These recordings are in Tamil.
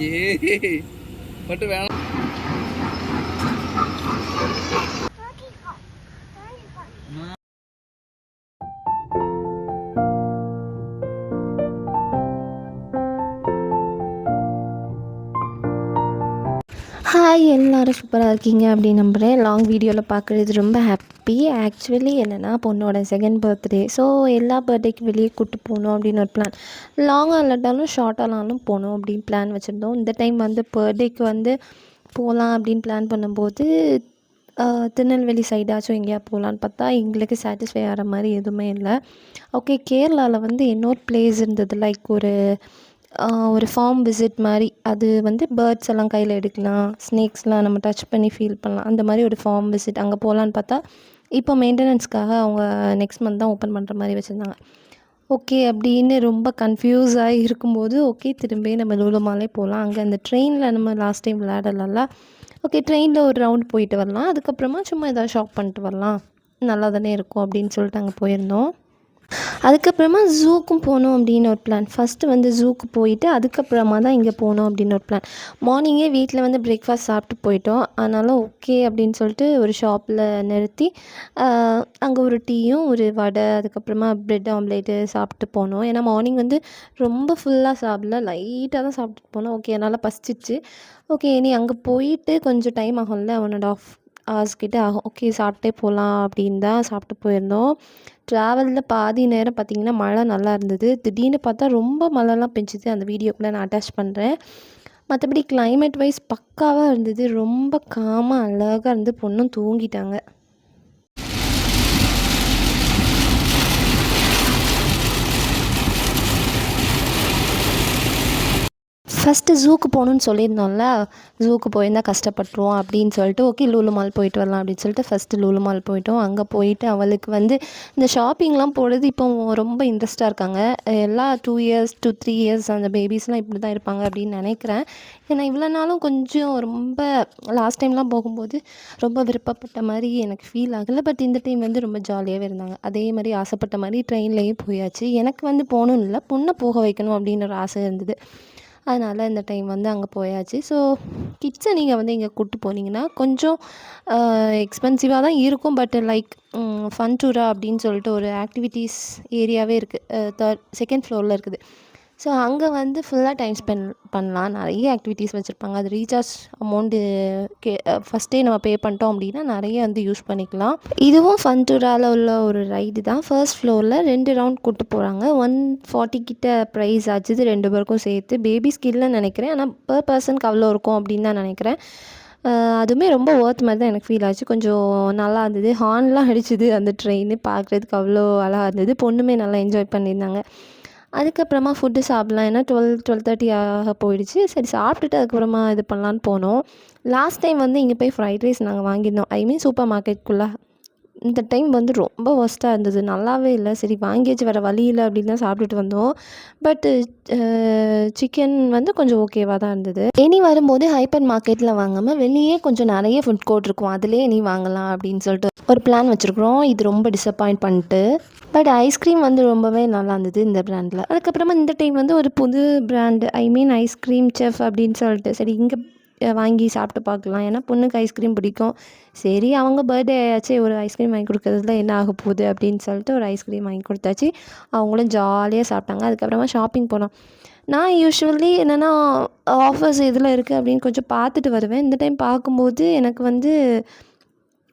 ஏய் பட்டு வேணாம். ஹாய், எல்லோரும் சூப்பராக இருக்கீங்க அப்படின்னு நம்புகிறேன். லாங் வீடியோவில் பார்க்குறது ரொம்ப ஹாப்பி. ஆக்சுவலி என்னென்னா பொண்ணோட செகண்ட் பர்த்டே. ஸோ எல்லா பர்த்டேக்கு வெளியே கூப்பிட்டு போகணும் அப்படின்னு ஒரு பிளான். லாங்காக இல்லாட்டாலும் ஷார்ட்டானாலும் போகணும் அப்படின்னு பிளான் வச்சுருந்தோம். இந்த டைம் வந்து பர்த்டேக்கு வந்து போகலாம் அப்படின்னு பிளான் பண்ணும்போது திருநெல்வேலி சைடாச்சும் எங்கேயா போகலான்னு பார்த்தா எங்களுக்கு சாட்டிஸ்ஃபை ஆகிற மாதிரி எதுவுமே இல்லை. ஓகே, கேரளாவில் வந்து இன்னொரு பிளேஸ் இருந்தது, லைக் ஒரு ஃபார்ம் விசிட் மாதிரி. அது வந்து பேர்ட்ஸ் எல்லாம் கையில் எடுக்கலாம், ஸ்னேக்ஸ்லாம் நம்ம டச் பண்ணி ஃபீல் பண்ணலாம். அந்த மாதிரி ஒரு ஃபார்ம் விசிட் அங்கே போகலான்னு பார்த்தா இப்போ மெயின்டெனன்ஸ்க்காக அவங்க நெக்ஸ்ட் மந்த் தான் ஓப்பன் பண்ணுற மாதிரி வச்சுருந்தாங்க. ஓகே அப்படின்னு ரொம்ப கன்ஃபியூஸ் ஆகி இருக்கும்போது, ஓகே திரும்பி நம்ம லூலு மாலே போகலாம். அங்கே அந்த ட்ரெயினில் நம்ம லாஸ்ட் டைம் விளையாடல, ஓகே ட்ரெயினில் ஒரு ரவுண்ட் போயிட்டு வரலாம், அதுக்கப்புறமா சும்மா எதாவது ஷாப் பண்ணிட்டு வரலாம், நல்லா தானே இருக்கும் அப்படின்னு சொல்லிட்டு அங்கே போயிருந்தோம். அதுக்கப்புறமா ஜூக்கும் போகணும் அப்படின்னு ஒரு பிளான். ஃபஸ்ட்டு வந்து ஜூக்கு போயிட்டு அதுக்கப்புறமா தான் இங்கே போகணும் அப்படின்னு ஒரு பிளான். மார்னிங்கே வீட்டில் வந்து பிரேக்ஃபாஸ்ட் சாப்பிட்டு போயிட்டோம். அதனால ஓகே அப்படின்னு சொல்லிட்டு ஒரு ஷாப்பில் நிறுத்தி அங்கே ஒரு டீயும் ஒரு வடை, அதுக்கப்புறமா ப்ரெட் ஆம்லேட்டு சாப்பிட்டு போனோம். ஏன்னா மார்னிங் வந்து ரொம்ப ஃபுல்லாக சாப்பிடல, லைட்டாக தான் சாப்பிட்டுட்டு போனோம். ஓகே அதனால் பசிச்சிச்சு. ஓகே இனி அங்கே போயிட்டு கொஞ்சம் டைம் ஆகும்ல, 1.5 hours கிட்ட ஆகும். ஓகே சாப்பிட்டே போகலாம் அப்படின்னு தான் சாப்பிட்டு போயிருந்தோம். ட்ராவலில் பாதி நேரம் பார்த்திங்கன்னா மழை நல்லா இருந்தது. திடீர்னு பார்த்தா ரொம்ப மழைலாம் பெஞ்சுது. அந்த வீடியோக்குள்ளே நான் அட்டாச் பண்ணுறேன். மற்றபடி கிளைமேட் வைஸ் பக்காவாக இருந்தது. ரொம்ப காமாக அழகாக இருந்து பொண்ணும் தூங்கிட்டாங்க. ஃபஸ்ட்டு ஜூக்கு போகணுன்னு சொல்லியிருந்தோம்ல, ஜூக்கு போயிருந்தால் கஷ்டப்பட்டுருவோம் அப்படின்னு சொல்லிட்டு ஓகே லூலு மால் போயிட்டு வரலாம் அப்படின்னு சொல்லிட்டு ஃபஸ்ட்டு லூலு மால் போயிட்டோம். அங்கே போயிட்டு அவளுக்கு வந்து இந்த ஷாப்பிங்லாம் போடுறது இப்போ ரொம்ப இன்ட்ரெஸ்ட்டாக இருக்காங்க. எல்லா 2 years to 3 years அந்த பேபிஸ்லாம் இப்படி தான் இருப்பாங்க அப்படின்னு நினைக்கிறேன். ஏன்னா இவ்வளோ நாளும் கொஞ்சம் ரொம்ப லாஸ்ட் டைம்லாம் போகும்போது ரொம்ப விருப்பப்பட்ட மாதிரி எனக்கு ஃபீல் ஆகலை. பட் இந்த டைம் வந்து ரொம்ப ஜாலியாகவே இருந்தாங்க. அதே மாதிரி ஆசைப்பட்ட மாதிரி ட்ரெயின்லேயும் போயாச்சு. எனக்கு வந்து போகணுன்னு இல்லை, பொண்ணை போக வைக்கணும் அப்படின்னு ஒரு ஆசை இருந்தது. அதனால் இந்த டைம் வந்து அங்கே போயாச்சு. ஸோ கிட்ஸை நீங்கள் வந்து இங்கே கூப்பிட்டு போனீங்கன்னா கொஞ்சம் எக்ஸ்பென்சிவாக தான் இருக்கும். பட் லைக் ஃபன் டூரா அப்படின்னு சொல்லிட்டு ஒரு ஆக்டிவிட்டீஸ் ஏரியாவே இருக்குது, 2nd ஃப்ளோரில் இருக்குது. ஸோ அங்கே வந்து ஃபுல்லாக டைம் ஸ்பெண்ட் பண்ணலாம். நிறைய ஆக்டிவிட்டீஸ் வச்சுருப்பாங்க. அது ரீசார்ஜ் அமௌண்ட்டு ஃபஸ்ட்டே நம்ம பே பண்ணிட்டோம் அப்படின்னா நிறைய வந்து யூஸ் பண்ணிக்கலாம். இதுவும் ஃபன் டூராவில் உள்ள ஒரு ரைடு தான். ஃபர்ஸ்ட் ஃப்ளோரில் 2 ரவுண்ட் கூப்பிட்டு போகிறாங்க. 140 கிட்ட ப்ரைஸ் ஆச்சுது 2 பேருக்கும் சேர்த்து. பேபிஸ்க்கு இல்லைன்னு நினைக்கிறேன், ஆனால் பர் பர்சனுக்கு அவ்வளோ இருக்கும் அப்படின்னு தான் நினைக்கிறேன். அதுவுமே ரொம்ப ஒர்த் மாதிரி தான் எனக்கு ஃபீல் ஆச்சு. கொஞ்சம் நல்லா இருந்தது. ஹார்ன்லாம் அடிச்சுது அந்த ட்ரெயின், பார்க்குறதுக்கு அவ்வளோ அழகாக இருந்தது. பொண்ணுமே நல்லா என்ஜாய் பண்ணியிருந்தாங்க. அதுக்கப்புறமா ஃபுட்டு சாப்பிட்லாம், ஏன்னா 12-12:30 ஆக போயிடுச்சு. சரி சாப்பிட்டுட்டு அதுக்கப்புறமா இது பண்ணலான்னு போனோம். லாஸ்ட் டைம் வந்து இங்கே போய் ஃப்ரைட் ரைஸ் நாங்கள் வாங்கியிருந்தோம், ஐ மீன் சூப்பர் மார்க்கெட்டுக்குள்ளே. இந்த டைம் வந்து ரொம்ப ஒஸ்ட்டாக இருந்தது, நல்லாவே இல்லை. சரி வாங்கியாச்சு வேறு வழி இல்லை அப்படின்னு தான் சாப்பிட்டுட்டு வந்தோம். பட்டு சிக்கன் வந்து கொஞ்சம் ஓகேவாக தான் இருந்தது. இனி வரும்போது ஹைப்பர் மார்க்கெட்டில் வாங்காமல் வெளியே கொஞ்சம் நிறைய ஃபுட் கோர்ட் இருக்கும், அதிலே இனி வாங்கலாம் அப்படின்னு சொல்லிட்டு ஒரு பிளான் வச்சுருக்குறோம். இது ரொம்ப டிசப்பாயிண்ட் பண்ணிட்டு. பட் ஐஸ்கிரீம் வந்து ரொம்பவே நல்லா இருந்தது இந்த ப்ராண்டில். அதுக்கப்புறமா இந்த டைம் வந்து ஒரு புது ப்ராண்டு, ஐ மீன் ஐஸ்கிரீம் செஃப் அப்படின்னு சொல்லிட்டு சரி இங்கே வாங்கி சாப்பிட்டு பார்க்கலாம். ஏன்னா பொண்ணுக்கு ஐஸ்கிரீம் பிடிக்கும். சரி அவங்க பர்த்டே ஆயாச்சு, ஒரு ஐஸ்கிரீம் வாங்கி கொடுக்குறதுல என்ன ஆக போகுது அப்படின்னு சொல்லிட்டு ஒரு ஐஸ்கிரீம் வாங்கி கொடுத்தாச்சு. அவங்களும் ஜாலியாக சாப்பிட்டாங்க. அதுக்கப்புறமா ஷாப்பிங் போனோம். நான் யூஸ்வலி என்னென்னா ஆஃபர்ஸ் எதில் இருக்குது அப்படின்னு கொஞ்சம் பார்த்துட்டு வருவேன். இந்த டைம் பார்க்கும்போது எனக்கு வந்து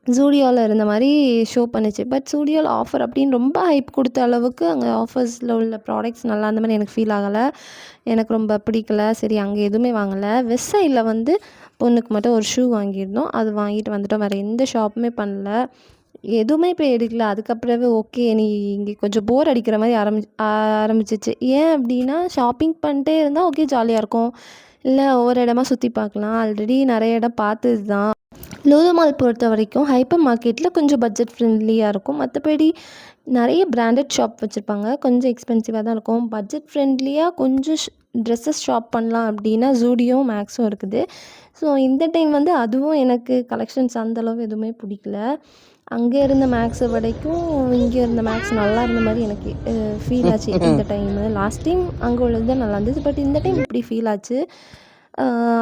ஜூடியோவில் இருந்த மாதிரி ஷோ பண்ணுச்சு. பட் ஜூடியோவில் ஆஃபர் அப்படின்னு ரொம்ப ஹைப் கொடுத்த அளவுக்கு அங்கே ஆஃபர்ஸில் உள்ள ப்ராடக்ட்ஸ் நல்லா அந்த மாதிரி எனக்கு ஃபீல் ஆகலை. எனக்கு ரொம்ப பிடிக்கல. சரி அங்கே எதுவுமே வாங்கலை. வெஸ்ட் சைடில் வந்து பொண்ணுக்கு மட்டும் ஒரு ஷூ வாங்கியிருந்தோம், அது வாங்கிட்டு வந்துட்டோம். வேறு எந்த ஷாப்புமே பண்ணல, எதுவுமே போய் எடுக்கல. அதுக்கப்புறமே ஓகே நீ இங்கே கொஞ்சம் போர் அடிக்கிற மாதிரி ஆரம்பிச்சிச்சு. ஏன் அப்படின்னா ஷாப்பிங் பண்ணிட்டே இருந்தால் ஓகே ஜாலியாக இருக்கும், இல்லை ஒவ்வொரு இடமா சுற்றி பார்க்கலாம். ஆல்ரெடி நிறைய இடம் பார்த்தது தான். லூலு மால் பொறுத்த வரைக்கும் ஹைப்பர் மார்க்கெட்டில் கொஞ்சம் பட்ஜெட் ஃப்ரெண்ட்லியாக இருக்கும். மற்றபடி நிறைய பிராண்டட் ஷாப் வச்சுருப்பாங்க, கொஞ்சம் எக்ஸ்பென்சிவாக தான் இருக்கும். பட்ஜெட் ஃப்ரெண்ட்லியாக கொஞ்சம் ட்ரெஸ்ஸஸ் ஷாப் பண்ணலாம் அப்படின்னா ஜூடியோ மேக்ஸும் இருக்குது. ஸோ இந்த டைம் வந்து அதுவும் எனக்கு கலெக்ஷன்ஸ் அந்தளவு எதுவுமே பிடிக்கல. அங்கே இருந்த மேக்ஸை விடைக்கும் இங்கே இருந்த மேக்ஸ் நல்லா இருந்த மாதிரி எனக்கு ஃபீல் ஆச்சு இந்த டைமு. லாஸ்ட் டைம் அங்கே உள்ளது தான் நல்லா இருந்தது, பட் இந்த டைம் இப்படி ஃபீல் ஆச்சு.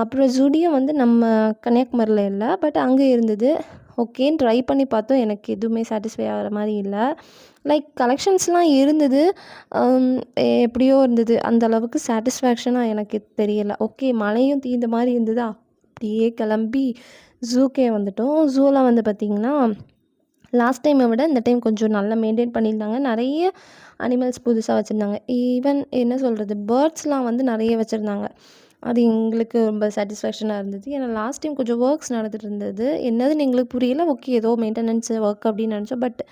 அப்புறம் ஜூடியோ வந்து நம்ம கன்னியாகுமரியில் இல்லை, பட் அங்கே இருந்தது. ஓகேன்னு ட்ரை பண்ணி பார்த்தோம். எனக்கு எதுவுமே சாட்டிஸ்ஃபை ஆகிற மாதிரி இல்லை. லைக் கலெக்ஷன்ஸ்லாம் இருந்தது, எப்படியோ இருந்தது. அந்த அளவுக்கு சாட்டிஸ்ஃபேக்ஷனாக எனக்கு தெரியலை. ஓகே, மழையும் தீர்ந்த மாதிரி இருந்ததா, அப்படியே கிளம்பி ஜூக்கே வந்துட்டோம். ஜூவில் வந்து பார்த்திங்கன்னா லாஸ்ட் டைமை விட இந்த டைம் கொஞ்சம் நல்லா மெயின்டைன் பண்ணியிருந்தாங்க. நிறைய அனிமல்ஸ் புதுசாக வச்சுருந்தாங்க. ஈவன் என்ன சொல்கிறது, பேர்ட்ஸ்லாம் வந்து நிறைய வச்சுருந்தாங்க. அது எங்களுக்கு ரொம்ப சாட்டிஸ்ஃபேக்ஷனாக இருந்தது. ஏன்னா லாஸ்ட் டைம் கொஞ்சம் ஒர்க்ஸ் நடந்துட்டு இருந்தது. என்னதுன்னு எங்களுக்கு புரியல. ஓகே, ஏதோ மெயின்டெனன்ஸ் ஒர்க் அப்படின்னு நினச்சோம். பட்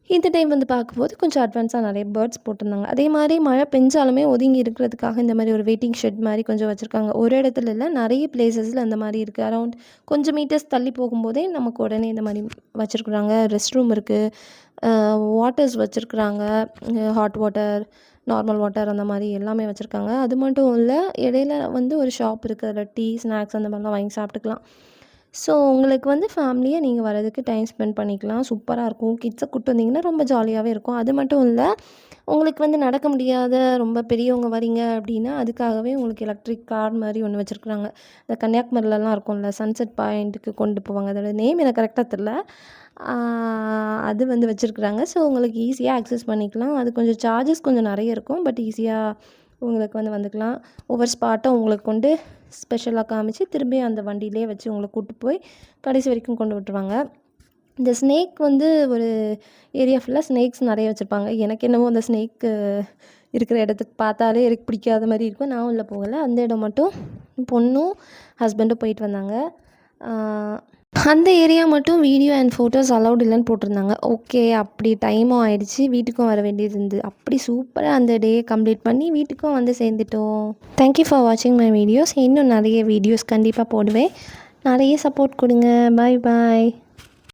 இந்த டைம் வந்து பார்க்கும்போது கொஞ்சம் அட்வான்ஸாக நிறைய பேர்ட்ஸ் போட்டிருந்தாங்க. அதே மாதிரி மழை பெஞ்சாலுமே ஒதுங்கி இருக்கிறதுக்காக இந்த மாதிரி ஒரு வெயிட்டிங் ஷெட் மாதிரி கொஞ்சம் வச்சுருக்காங்க. ஒரு இடத்துல இல்லை, நிறைய பிளேசஸில் அந்த மாதிரி இருக்குது. அரௌண்ட் கொஞ்சம் மீட்டர்ஸ் தள்ளி போகும்போதே நமக்கு உடனே இந்த மாதிரி வச்சுருக்குறாங்க. ரெஸ்ட் ரூம் இருக்குது, வாட்டர்ஸ் வச்சுருக்குறாங்க, ஹாட் வாட்டர், நார்மல் வாட்டர், அந்த மாதிரி எல்லாமே வச்சுருக்காங்க. அது மட்டும் இல்லை, இடையில வந்து ஒரு ஷாப் இருக்குது. அதில் டீ, ஸ்நாக்ஸ் அந்த மாதிரிலாம் வாங்கி சாப்பிட்டுக்கலாம். ஸோ உங்களுக்கு வந்து ஃபேமிலியாக நீங்கள் வரதுக்கு டைம் ஸ்பெண்ட் பண்ணிக்கலாம். சூப்பராக இருக்கும். கிட்ஸை கூப்பிட்டு வந்தீங்கன்னா ரொம்ப ஜாலியாகவே இருக்கும். அது மட்டும் இல்லை, உங்களுக்கு வந்து நடக்க முடியாத ரொம்ப பெரியவங்க வரீங்க அப்படின்னா அதுக்காகவே உங்களுக்கு எலக்ட்ரிக் கார் மாதிரி ஒன்று வச்சுருக்குறாங்க. இந்த கன்னியாகுமரிலலாம் இருக்கும்ல, சன்செட் பாயிண்ட்டுக்கு கொண்டு போவாங்க. அதோட நேம் எனக்கு கரெக்டாக தெரில. அது வந்து வச்சுருக்குறாங்க. ஸோ உங்களுக்கு ஈஸியாக ஆக்சஸ் பண்ணிக்கலாம். அது கொஞ்சம் சார்ஜஸ் கொஞ்சம் நிறைய இருக்கும், பட் ஈஸியாக உங்களுக்கு வந்து வந்துக்கலாம். ஒவ்வொரு ஸ்பாட்டும் உங்களுக்கு கொண்டு ஸ்பெஷலாக காமிச்சு திரும்பி அந்த வண்டியிலே வச்சு உங்களை கூப்பிட்டு போய் கடைசி வரைக்கும் கொண்டு விட்டுருவாங்க. இந்த ஸ்னேக் வந்து ஒரு ஏரியா ஃபுல்லாக ஸ்னேக்ஸ் நிறைய வச்சுருப்பாங்க. எனக்கு என்னவோ அந்த ஸ்னேக்கு இருக்கிற இடத்துக்கு பார்த்தாலே எனக்கு பிடிக்காத மாதிரி இருக்கும். நான் உள்ளே போகலை. அந்த இடம் மட்டும் பொண்ணும் ஹஸ்பண்டும் போயிட்டு வந்தாங்க. அந்த ஏரியா மட்டும் வீடியோ அண்ட் ஃபோட்டோஸ் அலௌட் இல்லைன்னு போட்டிருந்தாங்க. ஓகே, அப்படி டைமும் ஆகிடுச்சு, வீட்டுக்கும் வர வேண்டியது இருந்து அப்படி சூப்பராக அந்த டே கம்ப்ளீட் பண்ணி வீட்டுக்கும் வந்து சேர்ந்துட்டோம். தேங்க்யூ ஃபார் வாட்சிங் மை வீடியோஸ். இன்னும் நிறைய வீடியோஸ் கண்டிப்பாக போடுவேன். நிறைய சப்போர்ட் கொடுங்க. பாய் பாய்.